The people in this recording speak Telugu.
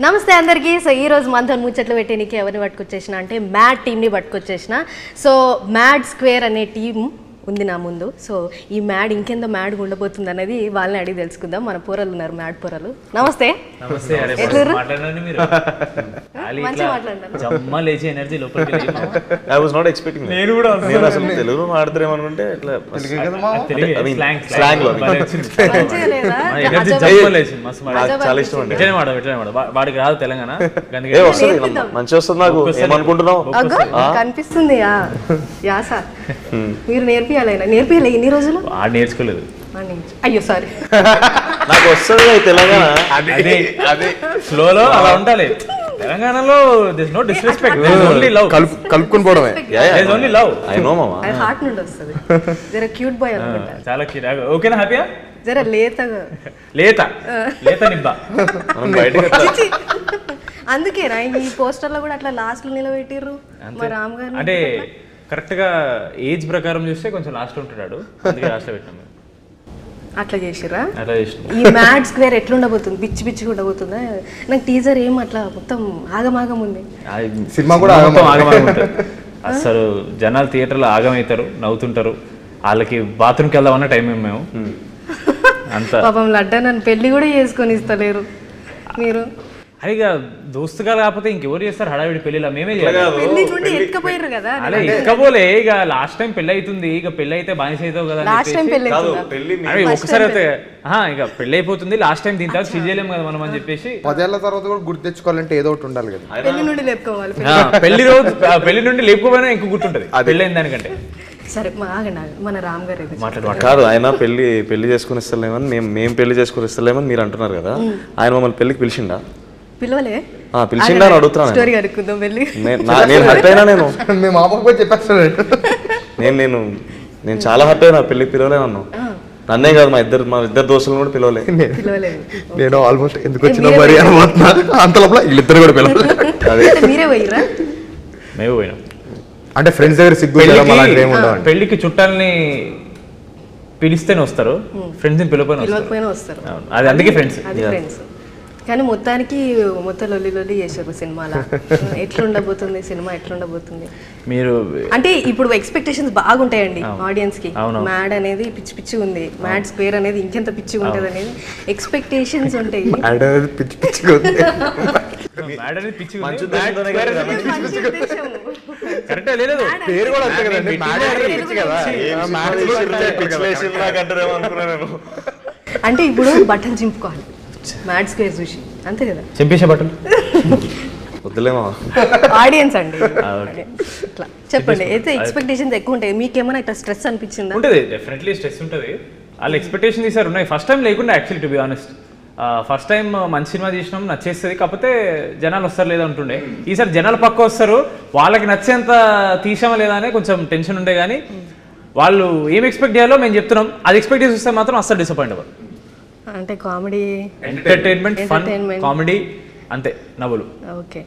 నమస్తే అందరికీ. సో ఈ రోజు మనతో ముచ్చట్లు పెట్టేనికి ఎవరిని పట్టుకొచ్చేసిన అంటే మ్యాడ్ టీమ్ని పట్టుకొచ్చేసిన. సో మ్యాడ్ స్క్వేర్ అనే టీం ఉంది నా ముందు. సో ఈ మ్యాడ్ ఇంకెంత మ్యాడ్గా ఉండబోతుంది అనేది వాళ్ళని అడిగి తెలుసుకుందాం. మన పోరలు ఉన్నారు, మ్యాడ్ పోరలు. నమస్తే. వాడికి రాదు తెలంగాణ కనిపిస్తుంది. మీరు నేర్పియాలి ఎన్ని రోజులు నేర్చుకోలేదు. అయ్యో సారీ, నాకు వస్తుంది తెలంగాణ. అదే ఫ్లోలో అలా ఉండాలి. తెలంగాణలో this no disrespect, there is only love. కలుపుకొని పోవడమే. There is only love. I know మామా, అది హార్ట్ నుండి వస్తది. జర క్యూట్ బాయ్ అనుకుంటా. చాలా క్యూట్. ఓకేనా? హ్యాపీయా? జర లేతగా లేత నిబ్బా మనం బయటికి. అందుకేనా ఈ పోస్టర్ లో కూడా అట్లా లాస్ట్ లో నిలబెట్టిర్రు మా రామ్ గారు. అంటే కరెక్ట్ గా ఏజ్ ప్రకారం చూస్తే కొంచెం లాస్ట్ ఉంటాడు, అందుకే లాస్ట్ లో పెట్టినాం. అట్లా చేసిరా? అట్లా చేసినాం. ఈ మ్యాడ్ స్క్వేర్ ఎట్లా ఉండబోతుంది? పిచ్చి ఉండబోతుందా? నాకు టీజర్ ఏం అట్లా మొత్తం ఆగమాగం ఉంది. సినిమా కూడా ఆగమాగం ఉంటుంది. అసలు జనాలు థియేటర్లో ఆగమవుతారు, నవ్వుతుంటారు. వాళ్ళకి బాత్రూమ్కి వెళ్దామన్న టైం మేము అంత. పాపం లడ్డా నన్ను పెళ్లి కూడా చేసుకొని ఇస్తలేరు మీరు. అదిగా దోస్తుగా కాకపోతే ఇంకెవరు చేస్తారు హడావిడి పెళ్లిలా? మేమే చేయాలి. ఎత్తుకపోయారు కదా. అలా ఎక్కబోలే. ఇక లాస్ట్ టైం పెళ్లి అవుతుంది, ఇక పెళ్లి అయితే బానిస అవుతావు కదా. ఒకసారి అయితే ఇక పెళ్లి అయిపోతుంది, లాస్ట్ టైం దీని తర్వాత చేయలేము కదా మనం అని చెప్పేసి 10 ఏళ్ల తర్వాత కూడా గుర్తు తెచ్చుకోవాలంటే ఏదో ఒకటి ఉండాలి కదా. పెళ్లి నుండి లేపుకోవాలి. పెళ్లి నుండి లేపుకోపోయినా ఇంకో గుర్తుంటది పెళ్లి అయిన దానికంటే. సరే మన రామ్ గారు కాదు, ఆయన పెళ్లి చేసుకుని ఇస్తలేమని మేము పెళ్లి చేసుకుని ఇస్తలేమని మీరు అంటున్నారు కదా. ఆయన మమ్మల్ని పెళ్లికి పిలిచిండా? పిలవలే. పిలిచిండా అని అడుగుతున్నాను. స్టోరీ కనుక్కుందాం వెళ్ళి. నేను హర్ట్ అయినా. మేము ఆపకపోతే చెప్పేస్తాను. నేను చాలా హర్ట్ అయినా. పెళ్లికి పిలవలే నన్ను. నన్నే కాదు, మా ఇద్దరు దోస్తులు కూడా పిలవలే. నేను ఆల్మోస్ట్ ఎందుకు వచ్చినా మరి అనుకుంటున్నా. అంత లోపల వీళ్ళిద్దరు కూడా పిలవలేదు. మీరే పోయిరా? మేము పోయినాం. అంటే ఫ్రెండ్స్ దగ్గర సిగ్గు పెళ్లికి చుట్టాలని పిలిస్తేనే వస్తారు, ఫ్రెండ్స్ ని పిలవకపోయినా వస్తారు. అది అందుకే ఫ్రెండ్స్. కానీ మొత్తానికి లొల్లి చేశారు సినిమాలో. ఎట్లుండబోతుంది సినిమా? ఎట్లుండబోతుంది మీరు అంటే ఇప్పుడు ఎక్స్పెక్టేషన్స్ బాగుంటాయండి ఆడియన్స్ కి. మ్యాడ్ అనేది పిచ్చి ఉంది, మ్యాడ్ స్క్వేర్ అనేది ఇంకెంత పిచ్చి ఉంటది అనేది ఎక్స్పెక్టేషన్స్ ఉంటాయి. అంటే ఇప్పుడు బట్టలు చింపుకోవాలి మ్యాడ్ స్క్వేర్ చూసి, అంతే కదా? చింపేసే బట్టలు వద్దులేమా ఆడియన్స్ అండి. ఇట్లా చెప్పండి. అయితే ఎక్స్పెక్టేషన్స్ ఎక్కువ ఉంటాయి. మీకేమైనా ఇట్లా స్ట్రెస్ అనిపించిందా? ఉంటుంది, డెఫినెట్లీ స్ట్రెస్ ఉంటుంది. వాళ్ళు ఎక్స్పెక్టేషన్ తీసారు ఉన్నాయి. ఫస్ట్ టైం లేకుండా actually to be honest, first time మంచి సినిమా తీసినాం, నచ్చేస్తుంది. కాకపోతే జనాలు వస్తారు లేదా ఉంటుండే. ఈసారి జనాలు పక్క వస్తారు, వాళ్ళకి నచ్చేంత తీసామా లేదా అని కొంచెం టెన్షన్ ఉండే. కానీ వాళ్ళు ఏం ఎక్స్పెక్ట్ చేయాలో మేము చెప్తున్నాం, అది ఎక్స్పెక్ట్ చేసి వస్తే మాత్రం అస్సలు డిసప్పాయింట్ అవ్వదు. అంటే కామెడీ, ఎంటర్టైన్మెంట్, ఫన్, కామెడీ, అంతే, నవ్వులు. ఓకే.